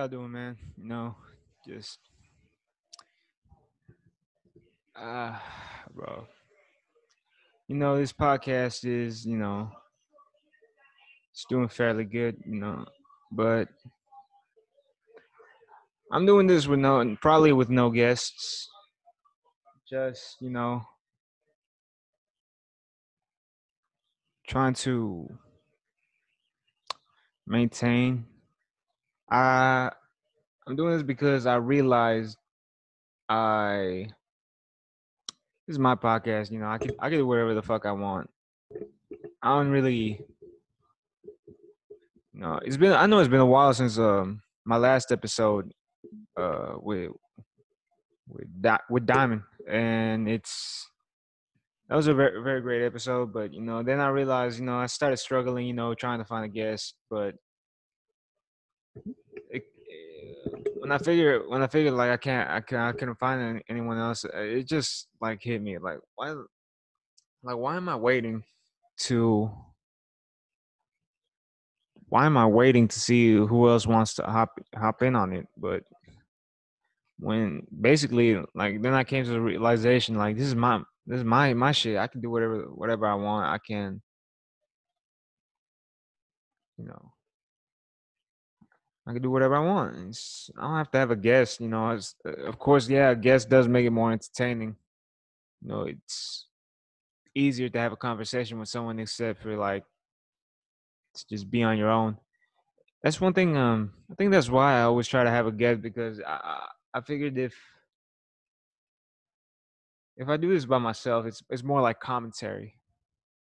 y'all doing, man? Just uh bro. This podcast is, it's doing fairly good, but I'm doing this with probably with no guests. Just, trying to maintain. I I'm doing this because I realized I this is my podcast, I can do whatever the fuck I want. I don't really I know it's been a while since my last episode with with Diamond, and that was a very very great episode. But then I realized, I started struggling, trying to find a guest. But when I figured like I couldn't find anyone else, it just like hit me like why am I waiting to why am I waiting to see who else wants to hop in on it? But when basically like then I came to the realization like this is my shit. I can do whatever I want. I can, you know I can do whatever I want. I don't have to have a guest. Of course, yeah, a guest does make it more entertaining. It's easier to have a conversation with someone except for like to just be on your own. That's one thing. I think that's why I always try to have a guest, because I figured if I do this by myself, it's more like commentary.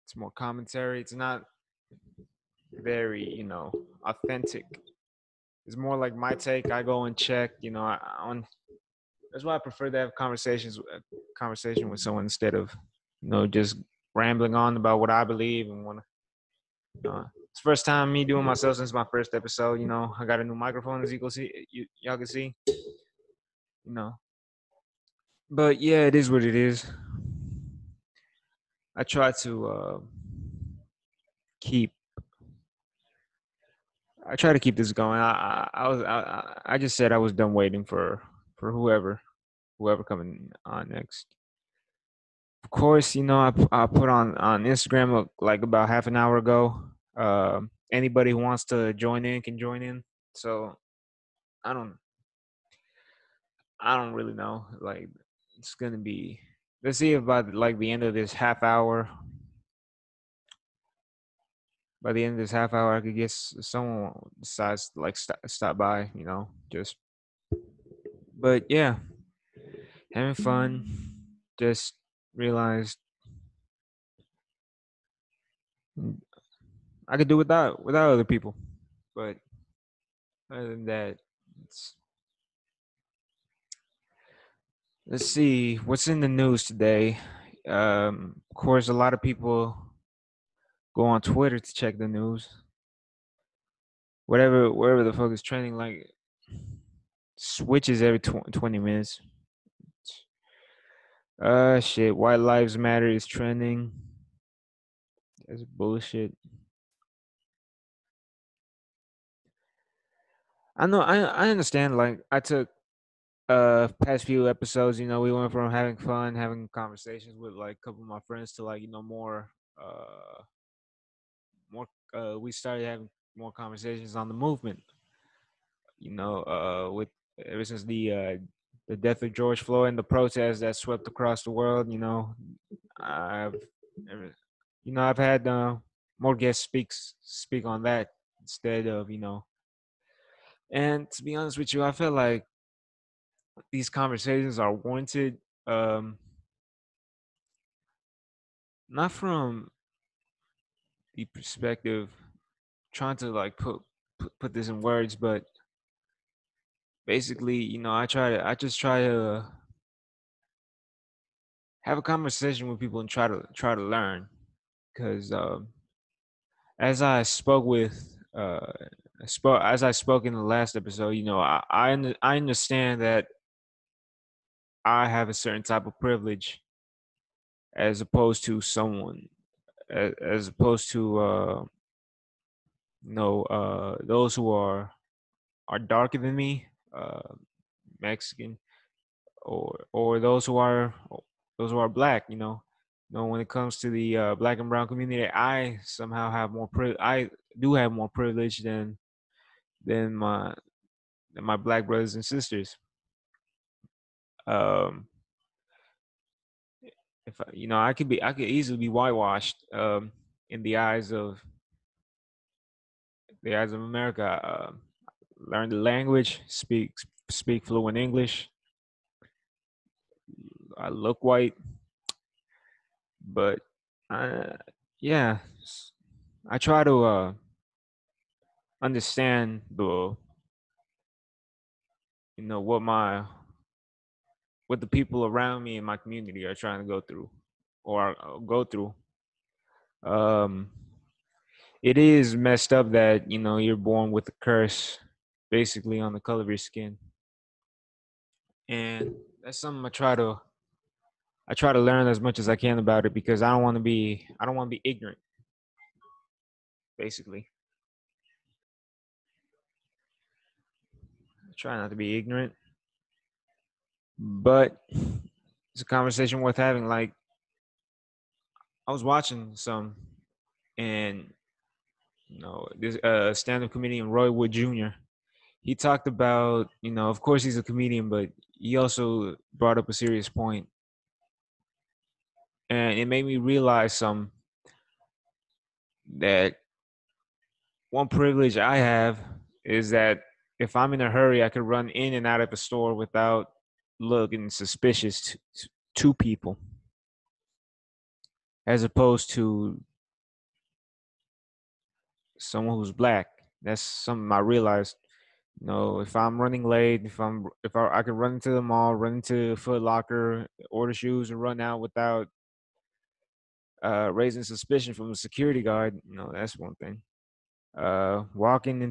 It's more commentary. It's not very authentic. It's more like my take. I go and check. On That's why I prefer to have conversation with someone instead of just rambling on about what I believe and want to. It's the first time me doing myself since my first episode. I got a new microphone, as you can see. Y'all can see. You know, but yeah, it is what it is. I try to keep. I try to keep this going. I just said I was done waiting for whoever coming on next. Of course, I put on Instagram like about half an hour ago. Anybody who wants to join in can join in. So I don't I don't really know. Like it's gonna be. Let's see if by like the end of this half hour. By the end of this half hour, I could get someone decides to, like stop by. Just. But yeah, having fun. Just realized I could do without other people. But other than that, it's let's see what's in the news today. Of course, a lot of people go on Twitter to check the news. Wherever the fuck is trending, like switches every 20 minutes. Shit. White Lives Matter is trending. That's bullshit. I know. I understand. Like I took past few episodes. We went from having fun, having conversations with like a couple of my friends to like more we started having more conversations on the movement. With ever since the death of George Floyd and the protests that swept across the world. I've ever- I've had more guests speak on that instead of. And to be honest with you, I feel like these conversations are warranted. Um, Not from the perspective trying to like put this in words, but basically, I just try to have a conversation with people and try to learn. Because as I spoke with as I spoke in the last episode, I understand that I have a certain type of privilege as opposed to someone as opposed to those who are are darker than me, Mexican, or those who are black. When it comes to the black and brown community, I somehow have I do have more privilege than my black brothers and sisters. Um, if I could easily be whitewashed in the eyes of America. Learn the language, speak fluent English. I look white, but yeah, I try to understand what the people around me in my community are trying to go through or go through. Um, it is messed up that you're born with a curse, basically on the color of your skin, and that's something I try to learn as much as I can about it because I don't want to be ignorant, basically. I try not to be ignorant, but it's a conversation worth having. Like, I was watching some, and this stand-up comedian Roy Wood Jr. He talked about, of course he's a comedian, but he also brought up a serious point, and it made me realize some that one privilege I have is that if I'm in a hurry, I could run in and out of a store without looking suspicious to people, as opposed to someone who's black. That's something I realized. If I'm running late, if I could run into the mall, run into Foot Locker, order shoes, and run out without raising suspicion from the security guard. That's one thing. Walking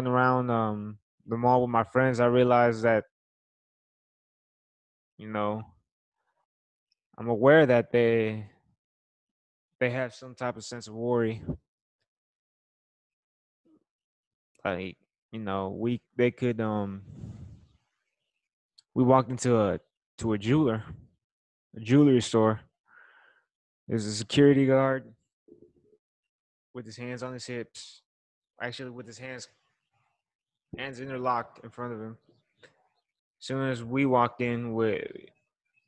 around the mall with my friends, I realized that you know I'm aware that they have some type of sense of worry. Like, we they could we walked into a jewelry store. There's a security guard with his hands on his hips, actually with his hands interlocked in front of him. As soon as we walked in with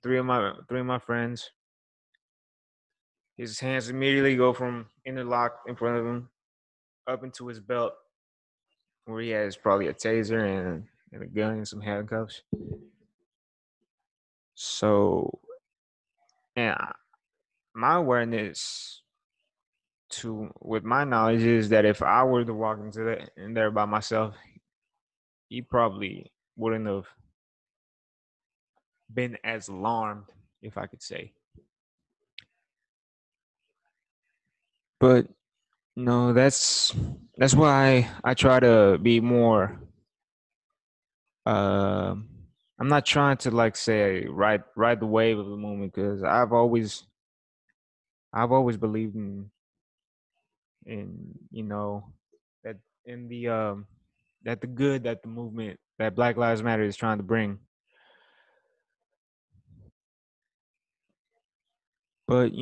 three of my friends, his hands immediately go from interlocked in front of him up into his belt, where he has probably a taser and a gun and some handcuffs. So, yeah, my awareness to with my knowledge is that if I were to walk into that in there by myself, he probably wouldn't have been as alarmed, if I could say. But no, that's why I try to be more. Um, I'm not trying to like say ride the wave of the moment because I've always believed in that in the that the good that the movement that Black Lives Matter is trying to bring. But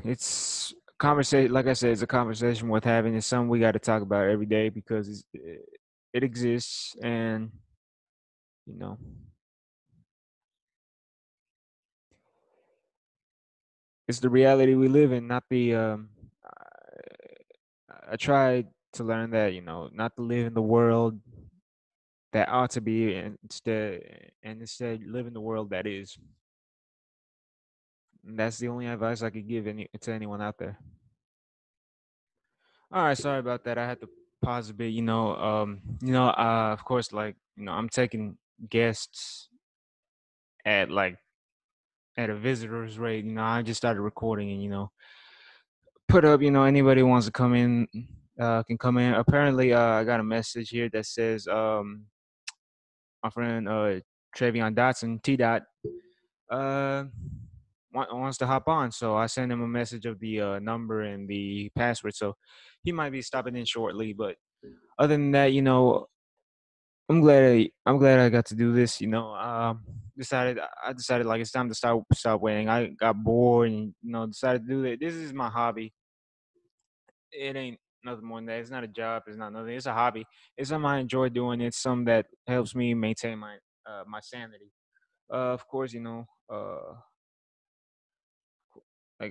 it's conversation. Like I said, it's a conversation worth having. It's something we got to talk about every day because it exists, and you know, it's the reality we live in, not the. I tried to learn that not to live in the world that ought to be, and instead live in the world that is. And that's the only advice I could give to anyone out there. All right, sorry about that. I had to pause a bit. Of course, like I'm taking guests at like at a visitor's rate. I just started recording, and put up. Anybody who wants to come in, can come in. Apparently, I got a message here that says, my friend Travion Dotson, T Dot, uh, wants to hop on. So I sent him a message of the number and the password. So he might be stopping in shortly. But other than that, I'm glad I got to do this. I decided like it's time to stop waiting. I got bored and decided to do it. This is my hobby. It ain't nothing more than that. It's not a job. It's not nothing. It's a hobby. It's something I enjoy doing. It's something that helps me maintain my sanity. Of course, like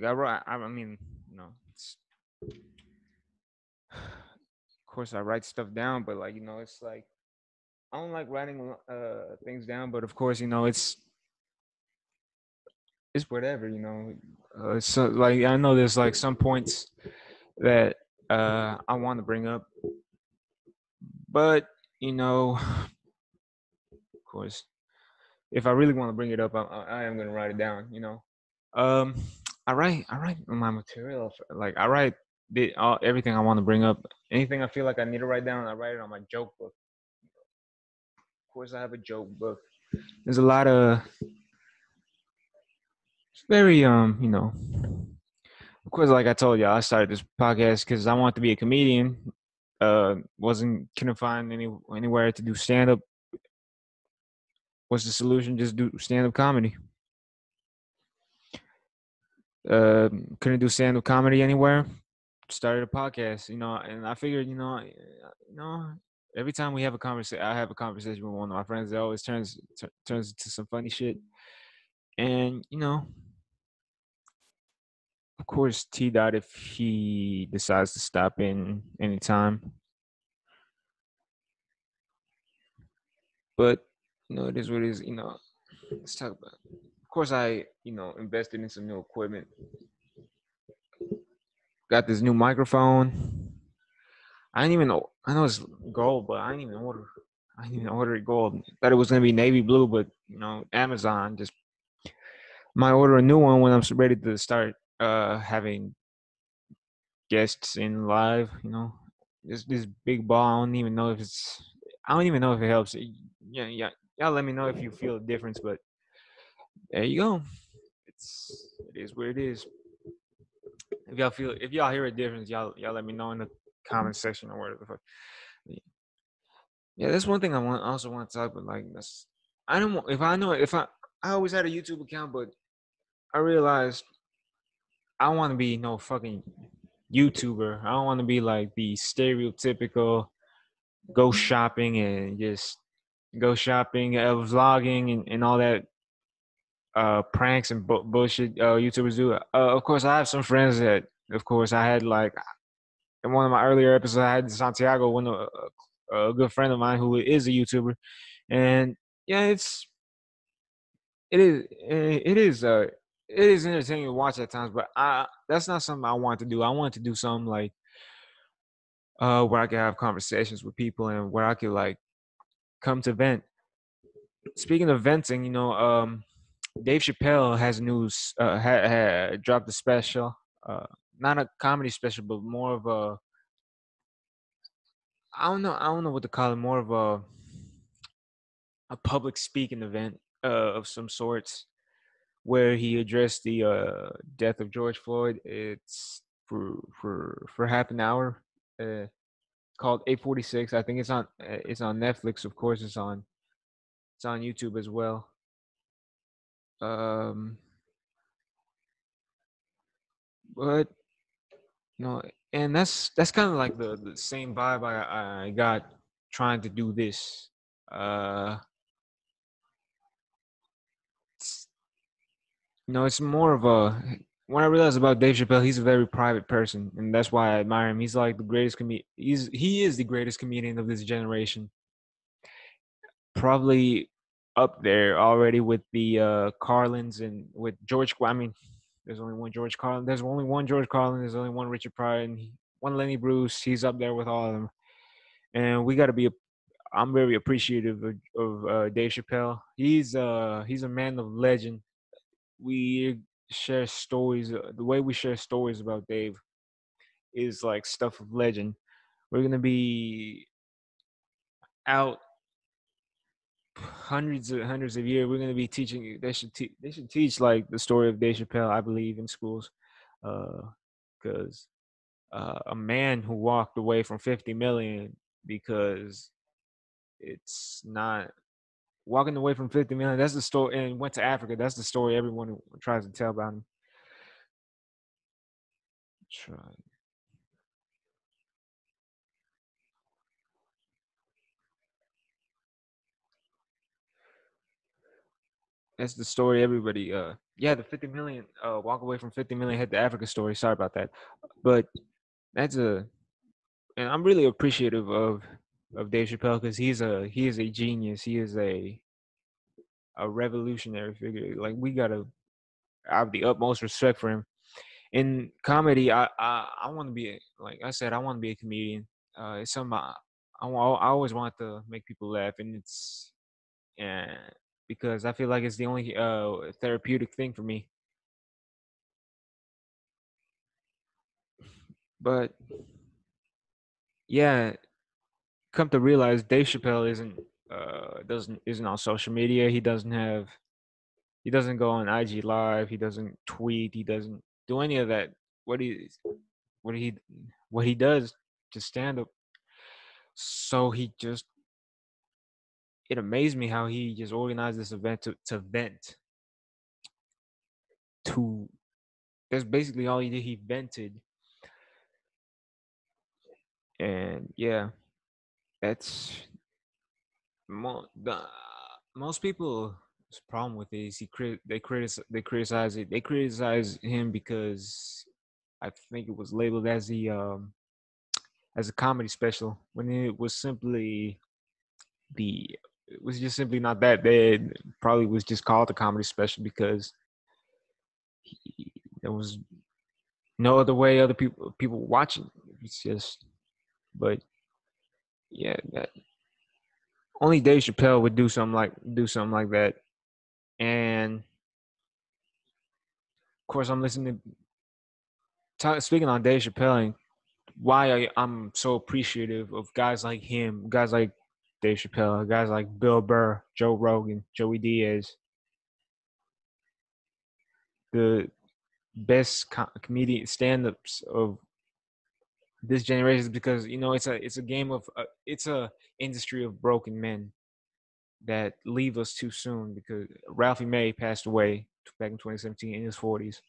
I write. I mean, you know, it's, of course I write stuff down, but like it's like I don't like writing things down. But of course, it's whatever. So like I know there's like some points that I want to bring up, but of course, if I really want to bring it up, I am gonna write it down. Um, I write my material. Like I write everything I want to bring up. Anything I feel like I need to write down, I write it on my joke book. Of course, I have a joke book. There's a lot of it's very Of course, like I told you, I started this podcast because I wanted to be a comedian. Wasn't couldn't find anywhere to do stand up. What's the solution? Just do stand up comedy. Couldn't do stand up comedy anywhere. Started a podcast, and I figured, you know, every time we have a conversation, I have a conversation with one of my friends. It always turns into some funny shit. And of course, T Dot, if he decides to stop in anytime, but it is what it is. Let's talk about. Of course, I invested in some new equipment. Got this new microphone. I didn't even know. I know it's gold, but I didn't even order. I didn't even order it gold. Thought it was gonna be navy blue, but Amazon just might order a new one when I'm ready to start having guests in live. This big ball. I don't even know if it's. I don't even know if it helps. Yeah, yeah. Y'all let me know if you feel a difference, but there you go. It is what it is. If y'all hear a difference, y'all let me know in the comment section or whatever. Yeah, that's one thing I also want to talk about. Like, I don't want if I know if I always had a YouTube account, but I realized I don't want to be no fucking YouTuber. I don't want to be like the stereotypical go shopping and just go shopping, vlogging and all that pranks and bullshit YouTubers do. Of course, I have some friends that, of course, I had like in one of my earlier episodes, I had Santiago, a good friend of mine who is a YouTuber, and yeah, it is it is entertaining to watch at times, but I that's not something I want to do. I want to do something like where I can have conversations with people and where I could like come to vent. Speaking of venting, Dave Chappelle has news dropped a special, uh, not a comedy special, but more of a I don't know what to call it, more of a public speaking event of some sorts where he addressed the death of George Floyd. It's for half an hour. Uh, Called 846. I think it's on Netflix. Of course, it's on YouTube as well. Um, but you know, and that's kind of like the same vibe I got trying to do this. Uh, it's, it's more of a when I realized about Dave Chappelle, he's a very private person, and that's why I admire him. He's like the greatest he is the greatest comedian of this generation. Probably up there already with the Carlins and with George. I mean, there's only one George Carlin. There's only one George Carlin. There's only one Richard Pryor and one Lenny Bruce. He's up there with all of them. And we got to be. I'm very appreciative of Dave Chappelle. He's a man of legend. We share stories. The way we share stories about Dave is like stuff of legend. We're gonna be out hundreds of years. We're going to be teaching you. They should teach like the story of Dave Chappelle, I believe, in schools, because a man who walked away from 50 million because It's not walking away from 50 million. That's the story, and went to Africa. That's the story everyone tries to tell about him. Try. That's the story everybody. Yeah, the 50 million. Walk away from 50 million. Hit the Africa story. Sorry about that, but that's a. And I'm really appreciative of Dave Chappelle because he is a genius. He is a revolutionary figure. Like we gotta I have the utmost respect for him. In comedy, I want to be like I said, I want to be a comedian. It's something I always want to make people laugh, and it's and because I feel like it's the only therapeutic thing for me. But yeah, come to realize, Dave Chappelle isn't on social media. He doesn't go on IG Live. He doesn't tweet. He doesn't do any of that. What he what he what he does to stand up. So he just it amazed me how he just organized this event to vent to that's basically all he did. He vented, and yeah, that's the most people's problem with it is they criticize him because I think it was labeled as a comedy special when it was simply the it was just simply not that bad. Probably was just called a comedy special because there was no other way other people watching. It's just, but yeah, that only Dave Chappelle would do something like that. And of course, I'm listening speaking on Dave Chappelle and why I'm so appreciative of guys like him, guys like Dave Chappelle, guys like Bill Burr, Joe Rogan, Joey Diaz, the best comedian stand-ups of this generation is because it's a game of it's a industry of broken men that leave us too soon because Ralphie May passed away back in 2017 in his 40s.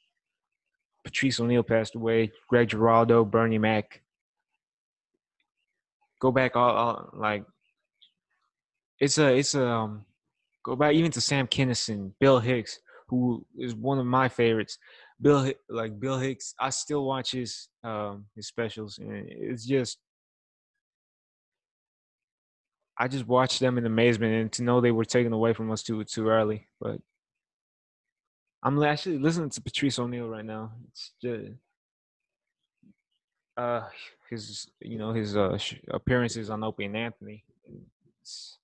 Patrice O'Neal passed away. Greg Giraldo, Bernie Mac. Go back all like it's a go back even to Sam Kinison, Bill Hicks, who is one of my favorites. Bill Hicks, I still watch his specials, and it's just I just watched them in amazement, and to know they were taken away from us too early. But I'm actually listening to Patrice O'Neal right now. It's just uh his his appearances on Opie and Anthony. It's,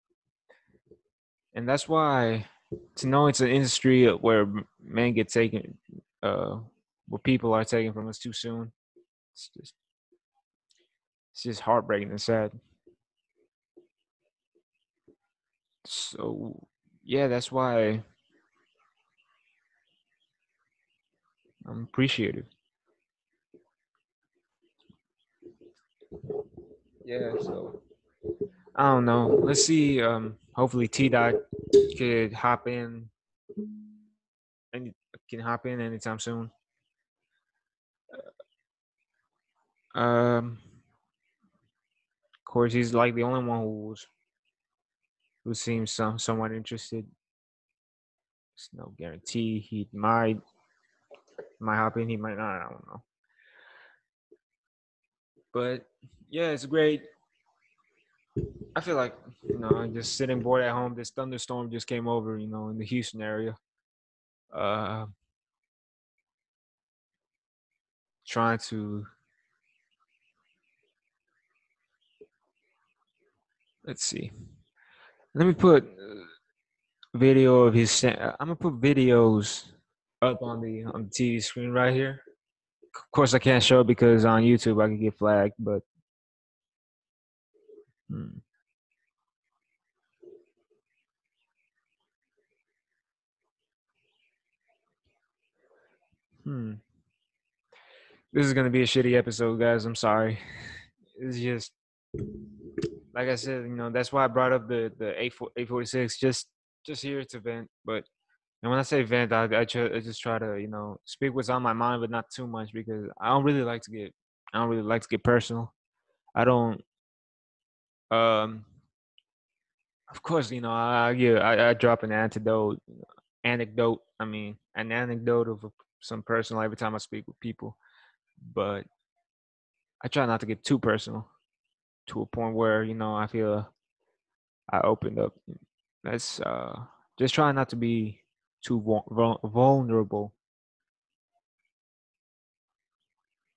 and that's why to know it's an industry where men get taken, where people are taken from us too soon. It's just it's just heartbreaking and sad. So yeah, that's why I'm appreciative. Yeah, so I don't know. Let's see. Hopefully T Dot could hop in and can hop in anytime soon. Of course, he's like the only one who seems somewhat interested. There's no guarantee he might hop in. He might not. I don't know. But yeah, it's great. I feel like just sitting bored at home. This thunderstorm just came over. In the Houston area. Uh, trying to let's see. Let me put video of his. I'm gonna put videos up on the TV screen right here. Of course, I can't show it because on YouTube I could get flagged. But hmm, hmm. This is gonna be a shitty episode, guys. I'm sorry. It's just like I said, that's why I brought up the 846, just here to vent. But and when I say vent, I just try to speak what's on my mind, but not too much because I don't really like to get personal. I don't. Of course, I drop an anecdote. I mean, an anecdote of some personal every time I speak with people, but I try not to get too personal to a point where I feel I opened up. That's just trying not to be too vulnerable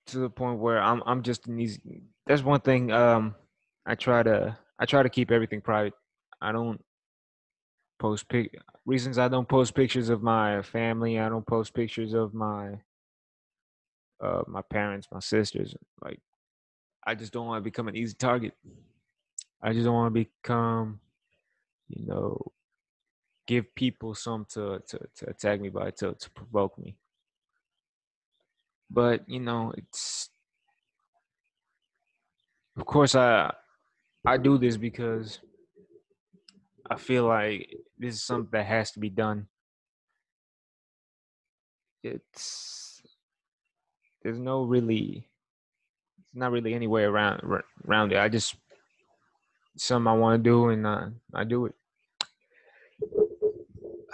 to the point where I'm just an easy. That's one thing. I try to keep everything private. I don't post reasons I don't post pictures of my family. I don't post pictures of my parents, my sisters. Like I just don't want to become an easy target. I just don't want to become, you know, give people some to attack me by to provoke me. But it's of course I do this because I feel like this is something that has to be done. It's there's no really it's not really any way around it. I just something I want to do and I do it.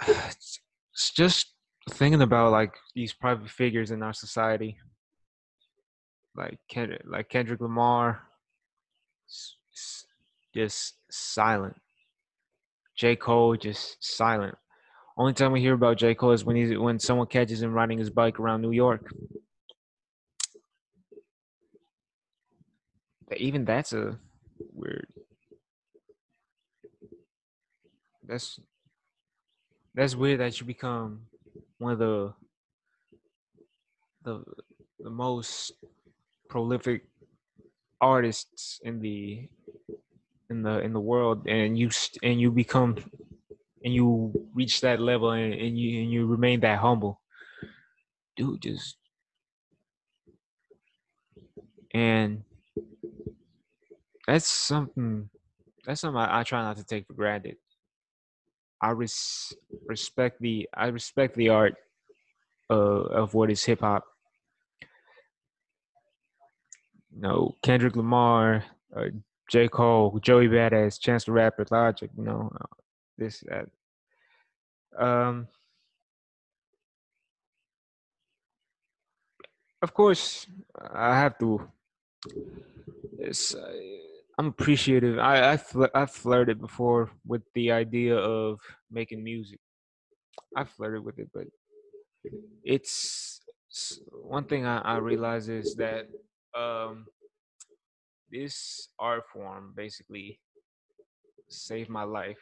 It's just thinking about like these private figures in our society, like Kendrick Lamar, just silent. J. Cole just silent. Only time we hear about J. Cole is when someone catches him riding his bike around New York. Even that's a weird. That's that's weird that you become one of the the most prolific artists in the world, and you become and you reach that level, and you remain that humble, dude. Just and that's something that's something I try not to take for granted. I respect the art of what is hip hop. Kendrick Lamar, uh, J. Cole, Joey Badass, Chance the Rapper, Logic. This that. Um, of course, I have to. It's, I'm appreciative. I flirted before with the idea of making music. I flirted with it, but one thing I realize is that um, this art form basically saved my life.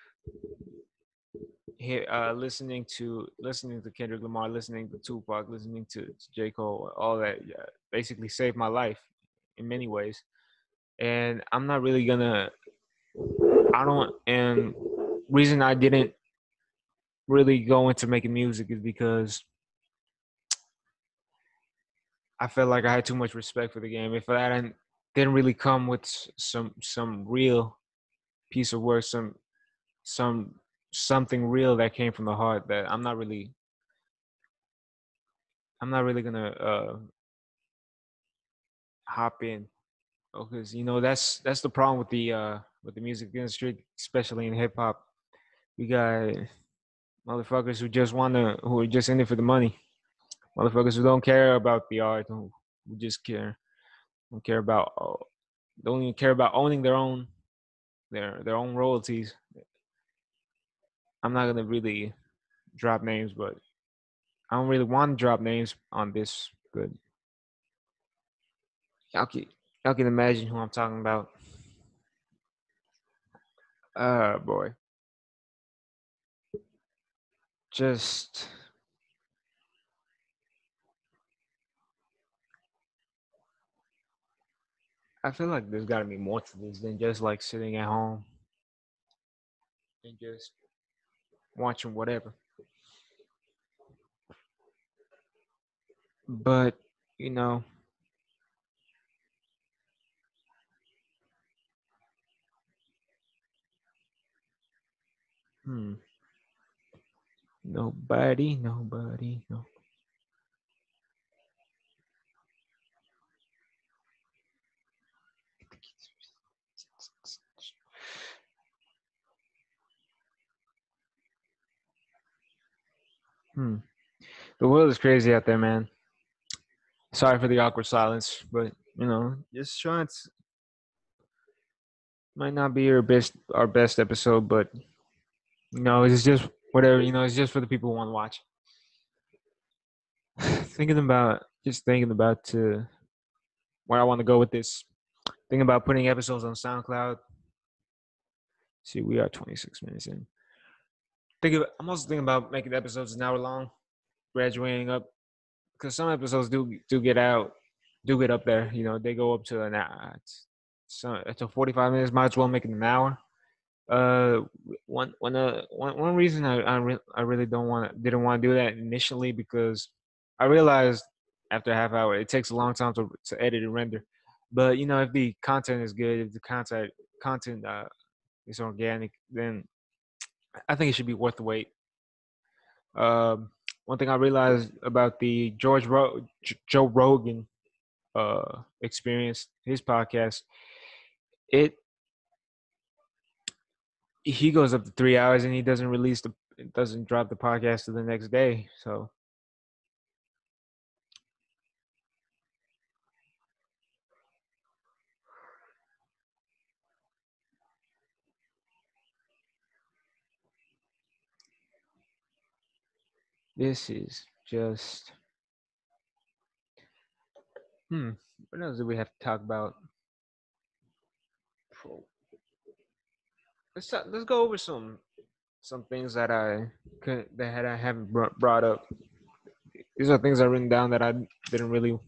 Here, listening to Kendrick Lamar, listening to Tupac, listening to J. Cole, all that, yeah, basically saved my life in many ways. And I'm not really gonna. I don't. And reason I didn't really go into making music is because I felt like I had too much respect for the game. If I didn't really come with some real piece of work, some something real that came from the heart, that I'm not really gonna hop in, because that's the problem with the music industry, especially in hip hop. We got motherfuckers who are just in it for the money. Motherfuckers who don't care about the art, who just don't care about don't even care about owning their own royalties. I'm not gonna really drop names, but I don't really want to drop names on this. But y'all can y'all can imagine who I'm talking about. Boy, just I feel like there's got to be more to this than just like sitting at home and just watching whatever. But you know, Hmm. Nobody, nobody, no. Hmm. The world is crazy out there, man. Sorry for the awkward silence, but just trying to might not be our best episode, but it's just whatever, it's just for the people who want to watch. Thinking about where I want to go with this. Thinking about putting episodes on SoundCloud. See, we are 26 minutes in. I'm also thinking about making the episodes an hour long, graduating up, because some episodes do get up there. They go up to an hour. It's a 45 minutes. Might as well make it an hour. Uh, one reason I really didn't want to do that initially, because I realized after a half hour it takes a long time to edit and render. But if the content is good, if the content is organic, then I think it should be worth the wait. Um, One thing I realized about the Joe Rogan experience, his podcast, it he goes up to 3 hours and he doesn't drop the podcast to the next day. So this is just what else do we have to talk about? Let's go over some things that I haven't brought up. These are things I've written down that I didn't really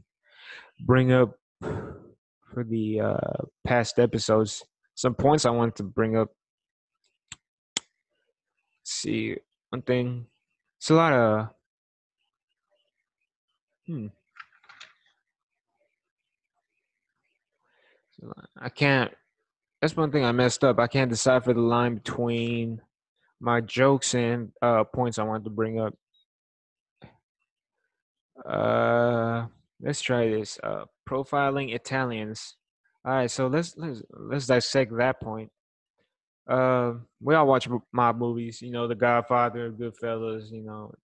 bring up for the past episodes. Some points I wanted to bring up. Let's see, one thing. It's a lot of hmm. I can't. That's one thing I messed up. I can't decipher the line between my jokes and points I wanted to bring up. Uh, let's try this. Profiling Italians. All right, so let's dissect that point. We all watch mob movies. The Godfather, Goodfellas.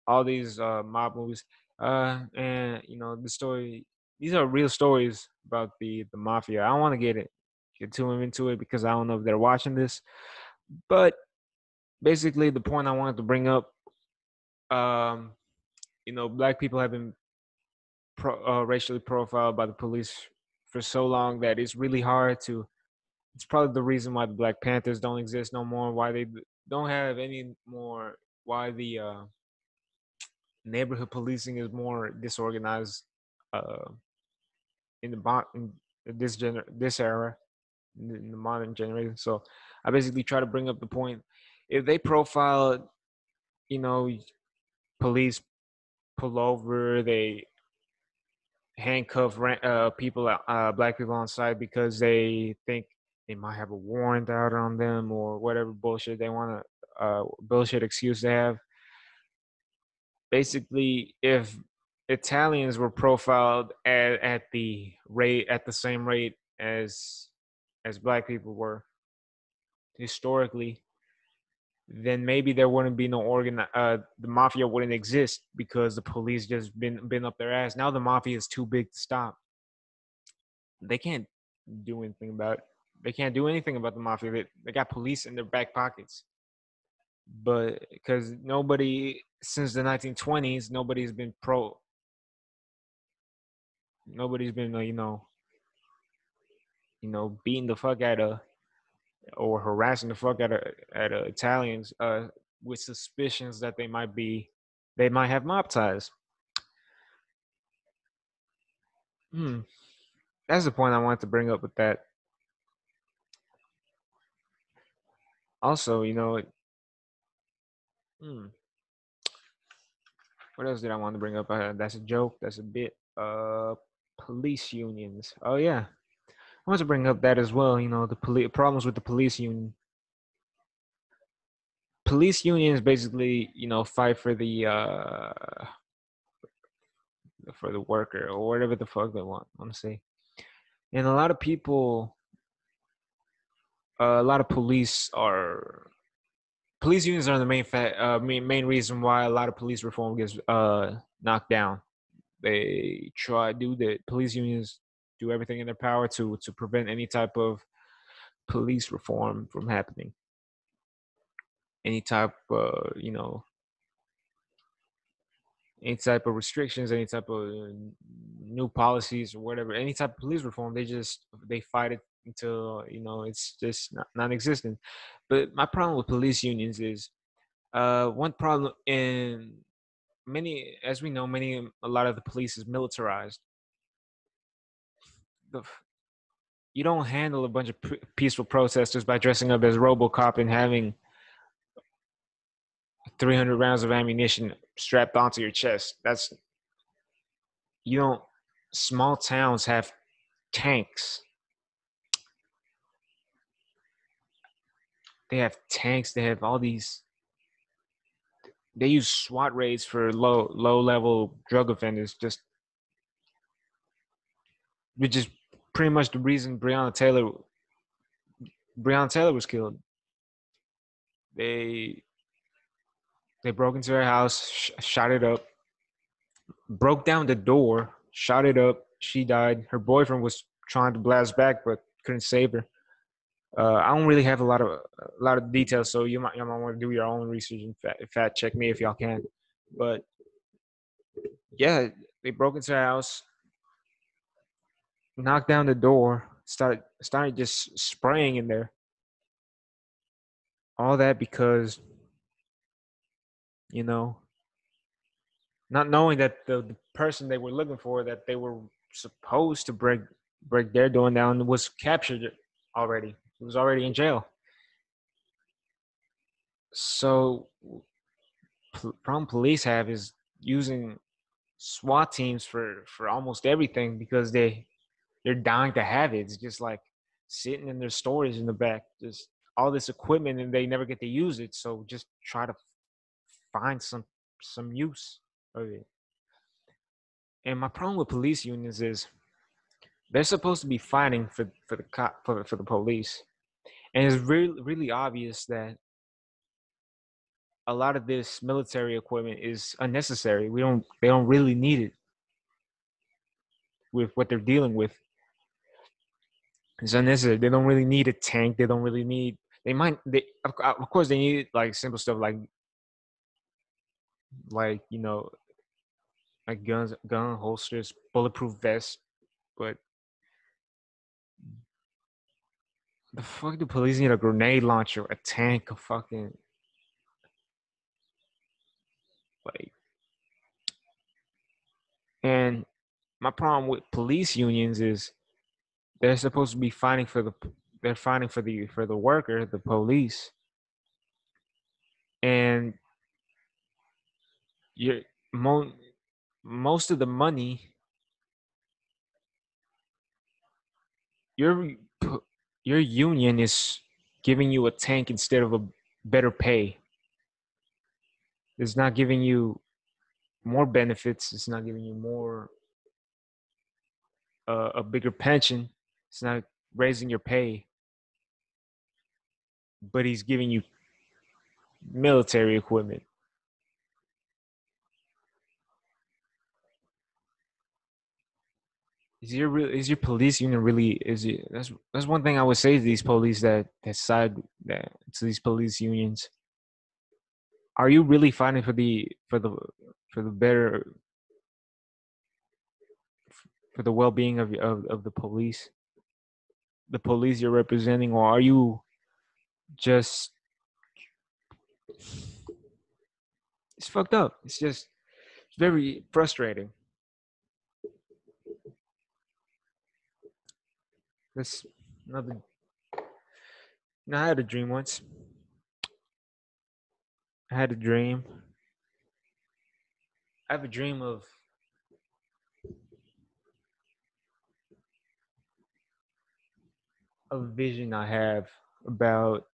All these mob movies. And the story. These are real stories about the mafia. I don't want to get too into it because I don't know if they're watching this. But basically, the point I wanted to bring up. Um, Black people have been racially profiled by the police for so long that it's really hard to. It's probably the reason why the Black Panthers don't exist no more. Why they don't have any more. Why the neighborhood policing is more disorganized uh, in this era, in the modern generation. So I basically try to bring up the point: if they profile, you know, police pull over, they handcuff people, black people on site because they think they might have a warrant out on them or whatever bullshit they want to, bullshit excuse they have. Basically, if Italians were profiled at the same rate as black people were historically, then maybe there wouldn't be no the mafia wouldn't exist because the police just been up their ass. Now the mafia is too big to stop. They can't do anything about it. They can't do anything about the mafia. They got police in their back pockets. But because nobody since the 1920s, nobody's been beating the fuck out of or harassing the fuck out of Italians with suspicions that they might have mob ties. Hmm. That's the point I wanted to bring up with that. Also, hmm, what else did I want to bring up? That's a joke. That's a bit. Police unions. Oh yeah, I want to bring up that as well. The police problems with the police union. police unions basically, fight for the worker or whatever the fuck they want to say. And a lot of people, a lot of police unions are the main reason why a lot of police reform gets knocked down. They try do the police unions do everything in their power to prevent any type of police reform from happening. Any type, any type of restrictions, any type of new policies or whatever, any type of police reform, they fight it until it's just not non-existent. But my problem with police unions is one problem in many, as we know, a lot of the police is militarized. The, you don't handle a bunch of peaceful protesters by dressing up as RoboCop and having 300 rounds of ammunition strapped onto your chest. That's you don't. Small towns have tanks. They have tanks. They have all these. They use SWAT raids for low level drug offenders. Which is pretty much the reason Breonna Taylor was killed. They they broke into her house, shot it up, broke down the door, shot it up. She died. Her boyfriend was trying to blast back, but couldn't save her. I don't really have a lot of details, so you might want to do your own research and fact check me if y'all can. But yeah, they broke into her house, knocked down the door, started just spraying in there. All that because you know, not knowing that the person they were looking for, that they were supposed to break their door down, was captured already. He was already in jail. So problem police have is using SWAT teams for almost everything because they're dying to have it. It's just like sitting in their storage in the back, just all this equipment, and they never get to use it. So just try to find some use of it. And my problem with police unions is they're supposed to be fighting for the cop for the police, and it's really obvious that a lot of this military equipment is unnecessary. They don't really need it with what they're dealing with. It's unnecessary. They don't really need a tank. They don't really need. They might. They of course they need like simple stuff like like guns, gun holsters, bulletproof vests. But the fuck do police need a grenade launcher, a tank, a fucking like? And my problem with police unions is they're supposed to be fighting for the they're fighting for the worker, the police, and you're mo- most of the money your your union is giving you a tank instead of a better pay. It's not giving you more benefits. It's not giving you more a bigger pension. It's not raising your pay, but he's giving you military equipment. Is your police union really is it that's one thing I would say to these police that side that to these police unions. Are you really fighting for the better for the well-being of the police you're representing, or are you just it's fucked up. It's very frustrating. That's another. No, I had a dream once. I had a dream. I have a dream of a vision I have about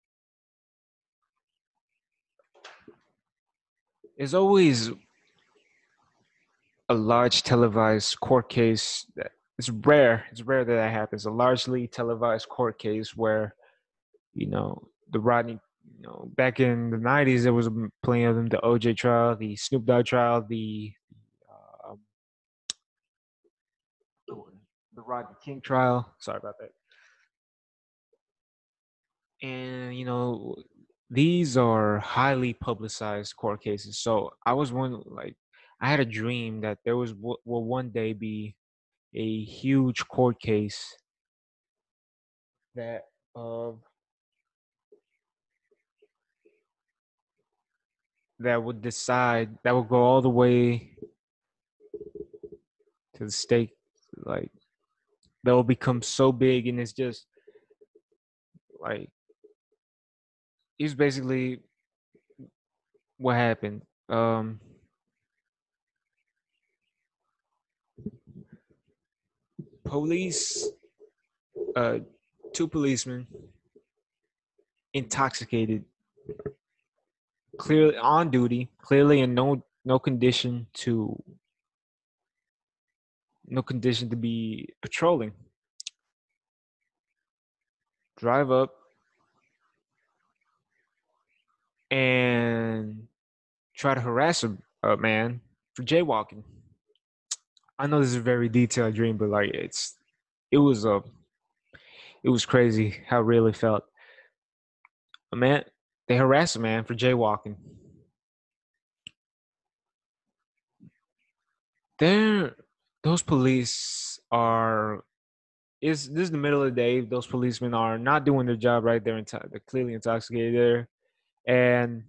There's always a large televised court case that it's rare. It's rare that that happens. A largely televised court case where the Rodney. Back in the '90s, there was plenty of them. The OJ trial, the Snoop Dogg trial, um, the Rodney King trial. Sorry about that. And these are highly publicized court cases. So I was I had a dream that there will one day be a huge court case that of that would go all the way to the state, like that will become so big, and it's just like it's basically what happened. Police, uh, two policemen intoxicated, clearly on duty, clearly in no condition to be patrolling. Drive up and try to harass a man for jaywalking. I know this is a very detailed dream, but like it was a it was crazy how real it felt. A man They harassed a man for jaywalking. There, those police are is this is the middle of the day. Those policemen are not doing their job right. They're clearly intoxicated there, and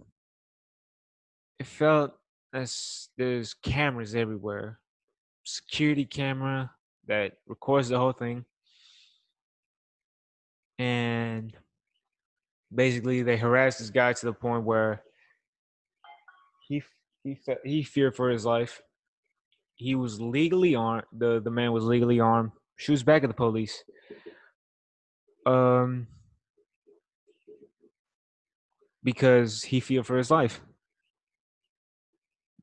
it felt as there's cameras everywhere, security camera that records the whole thing, and basically they harassed this guy to the point where he he feared for his life. He was legally armed. The man was legally armed. Shoots back at the police. Um, because he feared for his life.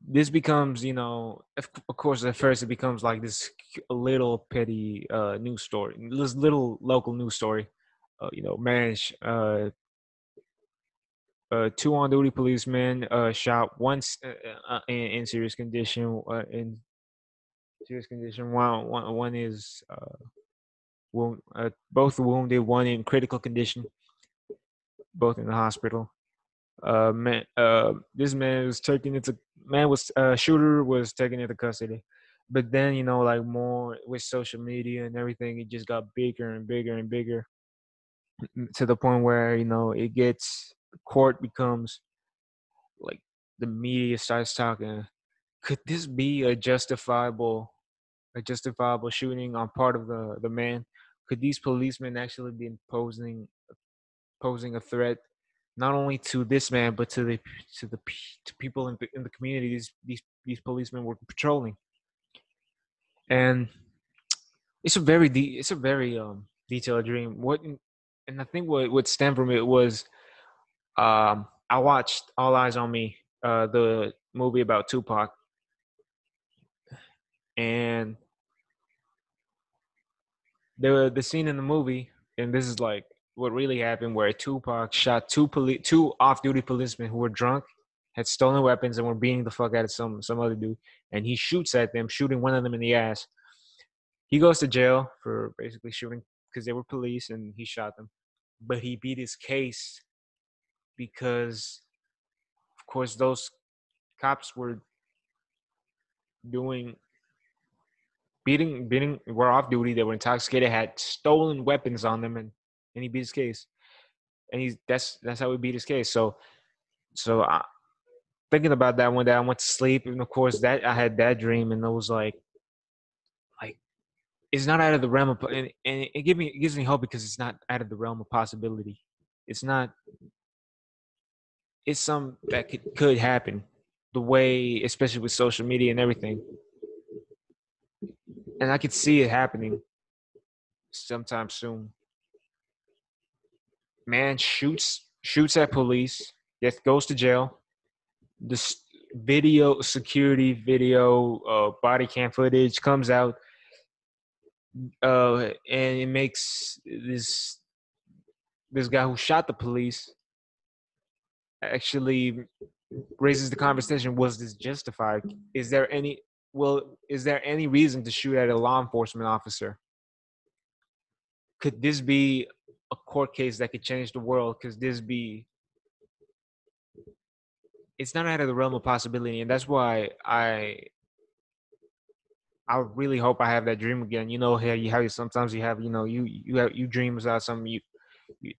This becomes, of course, at first it becomes like this little petty news story, this little local news story. Man, two on-duty policemen shot once in serious condition. One is both wounded. One in critical condition. Both in the hospital. This man was shooter was taken into custody, but then like more with social media and everything, it just got bigger and bigger and bigger to the point where court becomes like the media starts talking. Could this be a justifiable shooting on part of the man? Could these policemen actually be posing a threat not only to this man but to people in the community these policemen were patrolling? And it's a very detailed dream. And I think what stemmed from it was I watched All Eyes on Me, the movie about Tupac, and the scene in the movie, and this is like what really happened, where Tupac shot two off-duty policemen who were drunk, had stolen weapons, and were beating the fuck out of some other dude, and he shoots at them, shooting one of them in the ass. He goes to jail for basically shooting because they were police and he shot them, but he beat his case because, of course, those cops were doing beating were off duty. They were intoxicated, had stolen weapons on them, and he beat his case. And that's how he beat his case. So thinking about that one day, I went to sleep, and of course that I had that dream, and it was like it's not out of the realm of, and it gives me hope because it's not out of the realm of possibility. It's not. It's some that could happen. The way, especially with social media and everything, and I could see it happening sometime soon. Man shoots at police, goes to jail. This body cam footage comes out, and it makes this guy who shot the police actually raises the conversation: was this justified? Is there any is there any reason to shoot at a law enforcement officer? Could this be a court case that could change the world? Could this be? It's not out of the realm of possibility, and that's why I really hope I have that dream again. You know, how you sometimes you have, you dream about something, you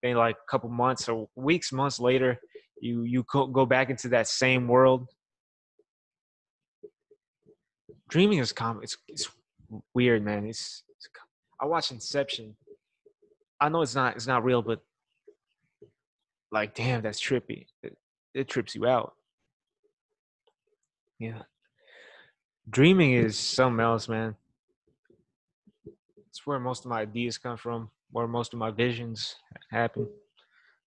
think like a couple months or weeks, months later, you go back into that same world. Dreaming is common. It's weird, man. I watch Inception. I know it's not real, but like, damn, that's trippy. It trips you out. Yeah, dreaming is something else, man. It's where most of my ideas come from, where most of my visions happen,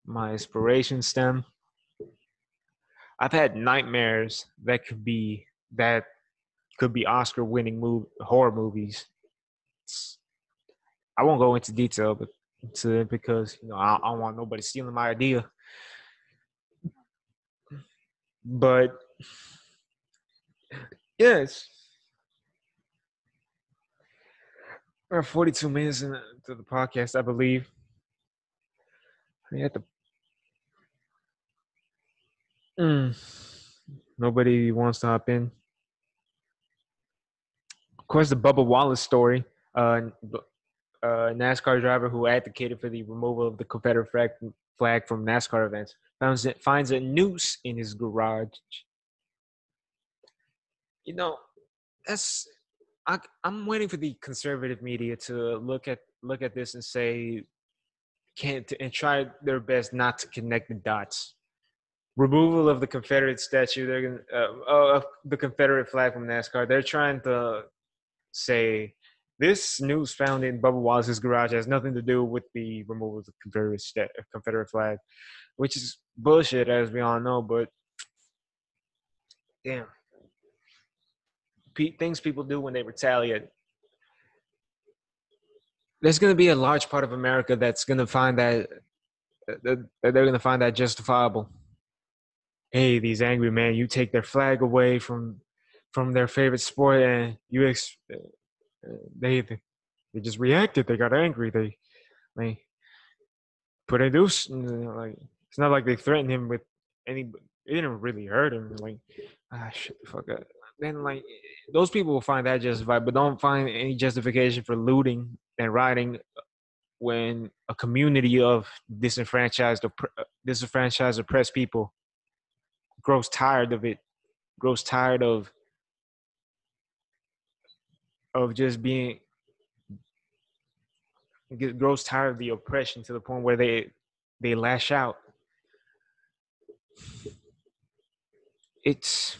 my inspirations stem. I've had nightmares that could be Oscar-winning horror movies. I won't go into detail, but because I don't want nobody stealing my idea. But yes, we're 42 minutes into the podcast, I believe. We had to. Nobody wants to hop in. Of course, the Bubba Wallace story. NASCAR driver who advocated for the removal of the Confederate flag from NASCAR events finds a noose in his garage. You know, that's I'm waiting for the conservative media to look at this and say can't and try their best not to connect the dots. Removal of the Confederate statue, they're gonna of the Confederate flag from NASCAR. They're trying to say this news found in Bubba Wallace's garage has nothing to do with the removal of the Confederate flag, which is bullshit, as we all know. But damn, things people do when they retaliate. There's going to be a large part of America that's going to find that they're going to find that justifiable. Hey, these angry men, you take their flag away from their favorite sport, and they just reacted. They got angry. They put a deuce. Like, it's not like they threatened him with any. It didn't really hurt him. Like, shut the fuck up. Then like those people will find that justified, but don't find any justification for looting and rioting when a community of disenfranchised oppressed people grows tired of it, grows tired of just being, grows tired of the oppression to the point where they lash out. It's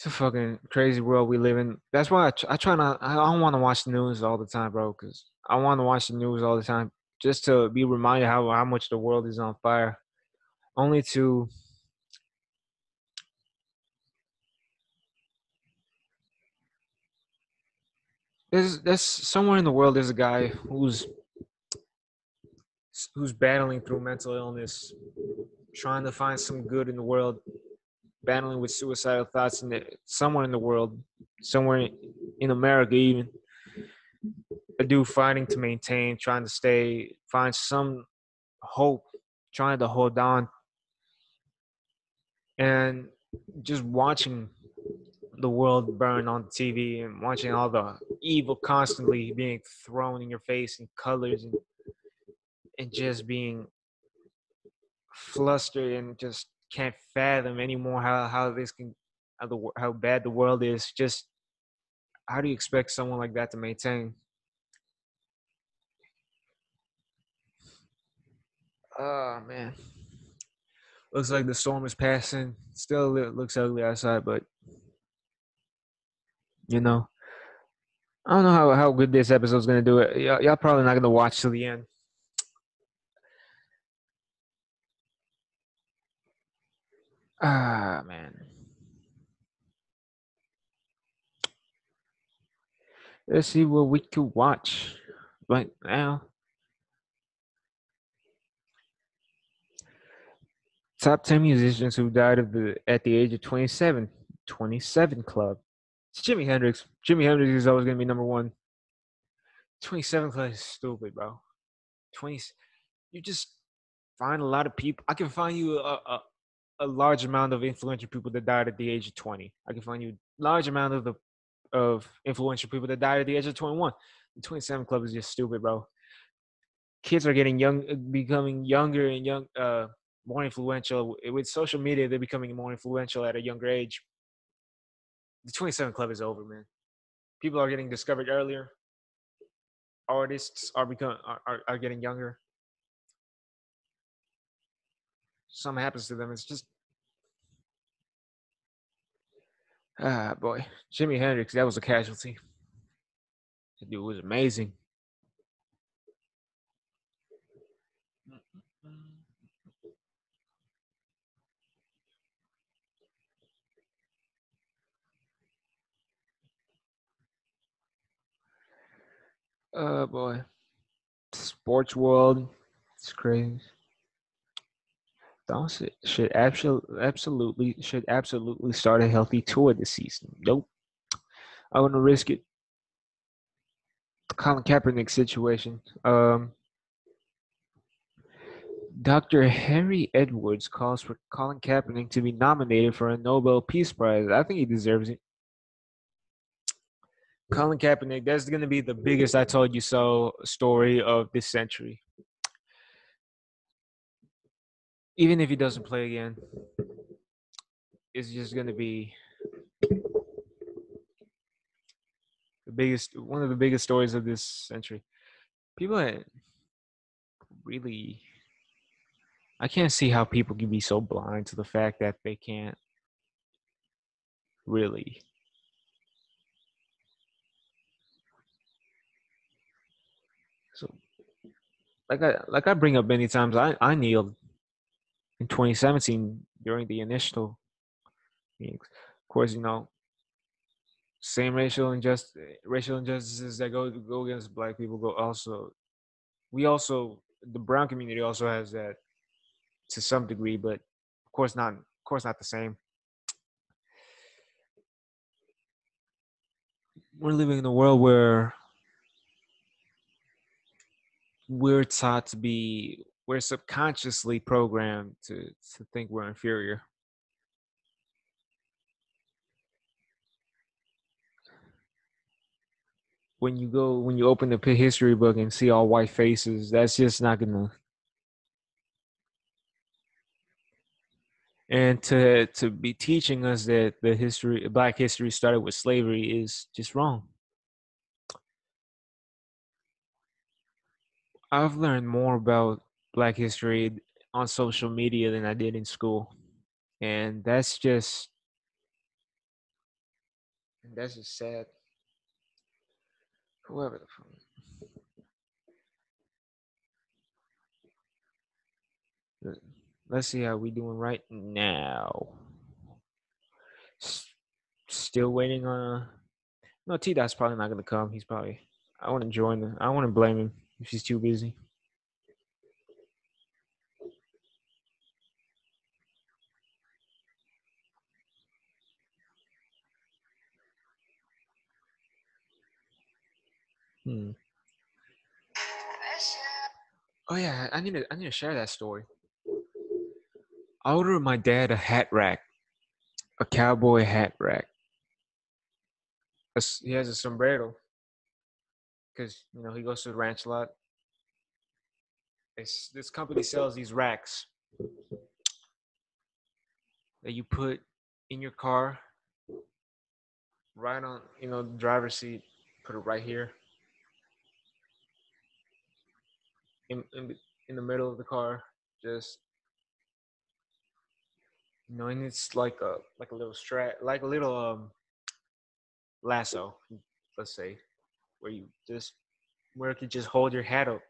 a fucking crazy world we live in. That's why I try not. I don't want to watch the news all the time, bro. Because I want to watch the news all the time just to be reminded how much the world is on fire. Only to there's somewhere in the world there's a guy who's battling through mental illness, trying to find some good in the world, battling with suicidal thoughts, and somewhere in the world, somewhere in America even, a dude fighting to maintain, trying to find some hope, trying to hold on, and just watching the world burn on TV and watching all the evil constantly being thrown in your face in colors, and just being flustered and just can't fathom anymore how this can how bad the world is. Just how do you expect someone like that to maintain? Oh man, looks like the storm is passing. Still looks ugly outside, but you know, I don't know how good this episode's gonna do it. Y'all probably not gonna watch till the end. Ah, man. Let's see what we could watch right now. Top 10 musicians who died at the age of 27. 27 Club. It's Jimi Hendrix. Jimi Hendrix is always going to be number one. 27 Club is stupid, bro. 20. You just find a lot of people. I can find you a large amount of influential people that died at the age of 20. I can find you a large amount of influential people that died at the age of 21. The 27 Club is just stupid, bro. Kids are getting young, becoming younger and more influential with social media. They're becoming more influential at a younger age. The 27 Club is over, man. People are getting discovered earlier. Artists are getting younger. Something happens to them. It's just boy, Jimi Hendrix. That was a casualty. That dude was amazing. Boy, sports world. It's crazy. Dawson should absolutely start a healthy tour this season. Nope, I wouldn't risk it. The Colin Kaepernick situation. Dr. Harry Edwards calls for Colin Kaepernick to be nominated for a Nobel Peace Prize. I think he deserves it. Colin Kaepernick, that's going to be the biggest I told you so story of this century. Even if he doesn't play again, it's just going to be one of the biggest stories of this century. People really, I can't see how people can be so blind to the fact that they can't really. So, like I bring up many times, I kneeled in 2017 during the initial meetings. Of course, same racial injustices that go against black people go also. We also the brown community also has that to some degree, but of course not the same. We're living in a world where we're subconsciously programmed to think we're inferior. When you open the history book and see all white faces, that's just not gonna. And to be teaching us that black history started with slavery is just wrong. I've learned more about black history on social media than I did in school. And that's just sad. Whoever the fuck. Let's see how we doing right now. Still waiting on. No, T Dot's probably not gonna come. He's probably. I want to join. I want to blame him if he's too busy. Hmm. Oh yeah, I need to share that story. I ordered my dad a hat rack, a cowboy hat rack. He has a sombrero because he goes to the ranch a lot. This company sells these racks that you put in your car, right on the driver's seat. Put it right here in the middle of the car. Just and it's like a little strap, like a little lasso, let's say, where you just where you can just hold your hat up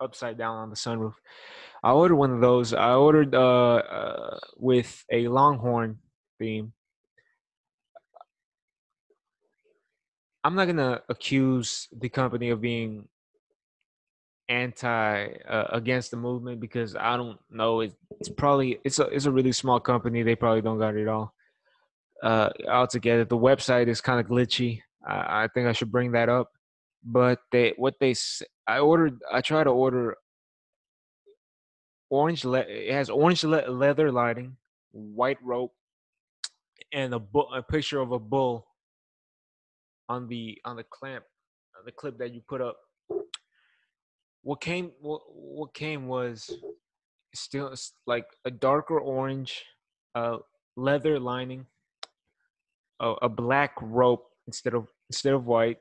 upside down on the sunroof. I ordered one of those. I ordered with a Longhorn theme. I'm not gonna accuse the company of being anti against the movement because I don't know. It's probably it's a really small company. They probably don't got it all together. The website is kind of glitchy. I think I should bring that up. But I tried to order it has orange leather lighting, white rope, and a picture of a bull on the clamp, the clip that you put up. What came was still like a darker orange, uh, leather lining, a black rope instead of white,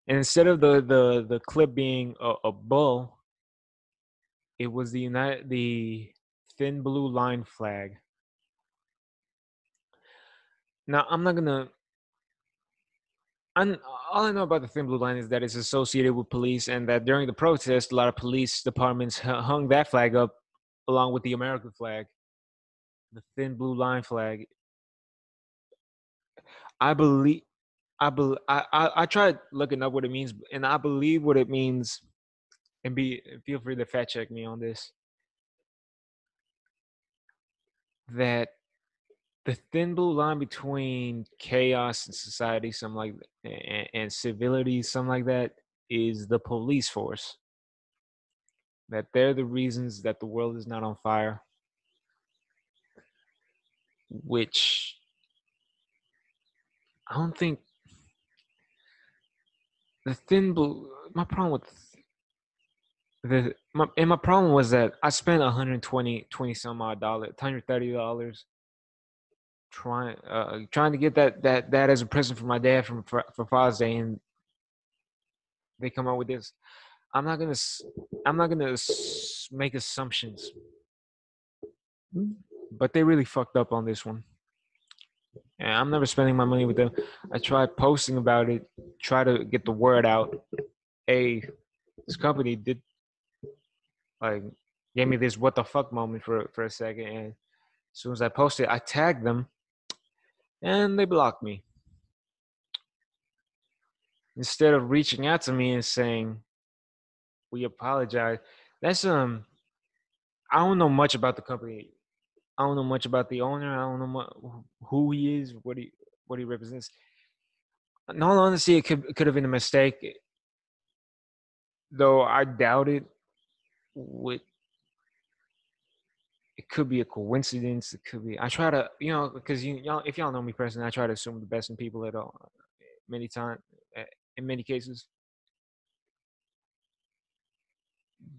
and instead of the clip being a bull, it was the thin blue line flag. Now I'm not gonna. I'm, all I know about the thin blue line is that it's associated with police, and that during the protest, a lot of police departments hung that flag up along with the American flag, the thin blue line flag. I believe I tried looking up what it means, and I believe what it means. And be feel free to fact check me on this. That the thin blue line between chaos and society, something like and civility, something like that, is the police force. That they're the reasons that the world is not on fire. Which I don't think the thin blue. My problem with my problem was that I spent 120 some odd dollars, $130 trying to get that as a present for my dad for Father's Day, and they come out with this. I'm not gonna I'm not gonna make assumptions, but they really fucked up on this one. And I'm never spending my money with them. I tried posting about it, try to get the word out. Hey, this company did like gave me this what the fuck moment for a second, and as soon as I posted, I tagged them, and they blocked me. Instead of reaching out to me and saying we apologize. That's I don't know much about the company. I don't know much about the owner. I don't know who he is, what he represents. In all honesty, it could have been a mistake, though I doubt it. With it could be a coincidence. It could be. I try to, because y'all, if y'all know me personally, I try to assume the best in people at all. Many times, in many cases,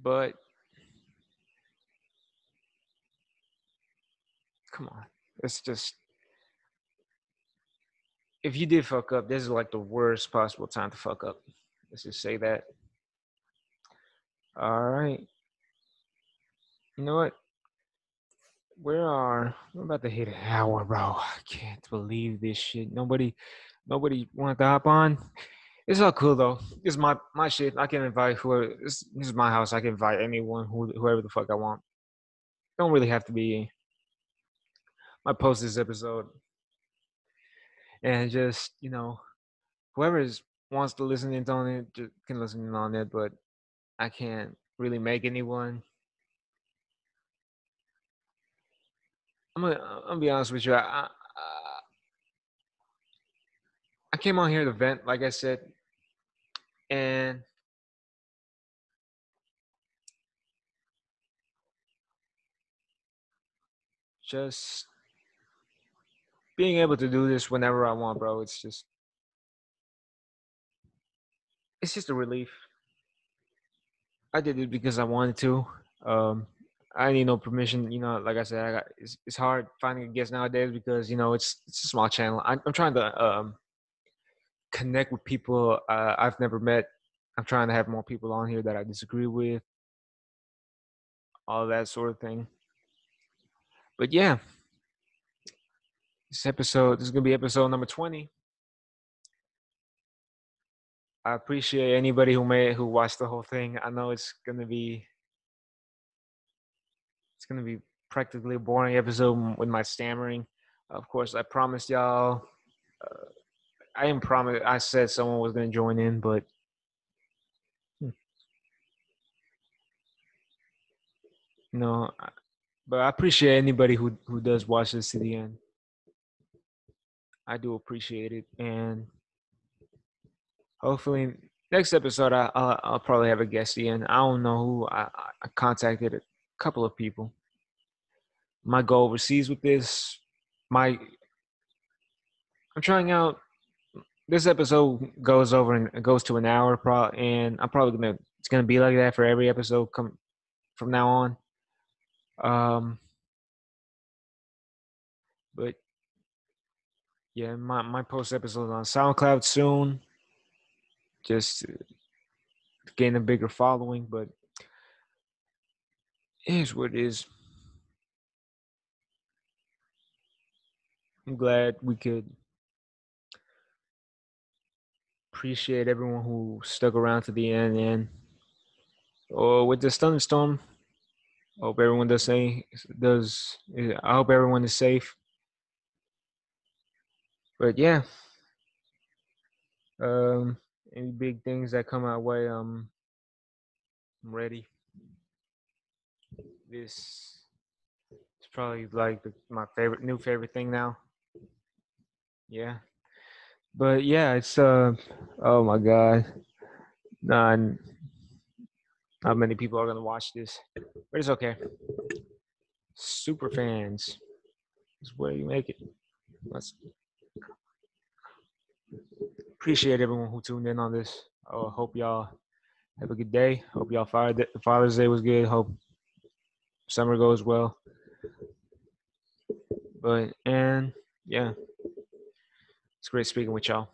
but come on, it's just if you did fuck up, this is like the worst possible time to fuck up. Let's just say that. All right. You know what? We're about to hit an hour, bro. I can't believe this shit. Nobody wanted to hop on. It's all cool though. It's my shit. I can invite whoever. This is my house. I can invite anyone, whoever the fuck I want. Don't really have to be. I post this episode and just whoever wants to listen in on it just can listen in on it. But I can't really make anyone. I'm gonna be honest with you. I came on here to vent, like I said, and just being able to do this whenever I want, bro. It's just a relief. I did it because I wanted to. Um, I need no permission. Like I said, it's hard finding a guest nowadays because it's a small channel. I'm trying to connect with people I've never met. I'm trying to have more people on here that I disagree with, all that sort of thing. But yeah, this is gonna be episode number 20. I appreciate anybody who watched the whole thing. I know it's gonna be It's gonna be practically a boring episode with my stammering. Of course, I promised y'all. I didn't promise. I said someone was gonna join in, but you know, but I appreciate anybody who does watch this to the end. I do appreciate it, and hopefully next episode I'll probably have a guest again. I don't know who. I contacted a couple of people. Might go overseas with this. My I'm trying out. This episode goes over and it goes to an hour, and I'm probably gonna. It's gonna be like that for every episode come from now on. Um, but yeah, my post episode on SoundCloud soon. Just to gain a bigger following, but it is what it is. I'm glad we could appreciate everyone who stuck around to the end. And with this thunderstorm, hope everyone does. I hope everyone is safe. But yeah, um, any big things that come our way, I'm ready. This is probably like my new favorite thing now. Yeah, but yeah, it's oh my god, not not many people are gonna watch this, but it's okay. Super fans is where you make it. Let's appreciate everyone who tuned in on this. Hope y'all have a good day. Hope y'all Father's Day was good. Hope summer goes well. But and yeah, it's great speaking with y'all.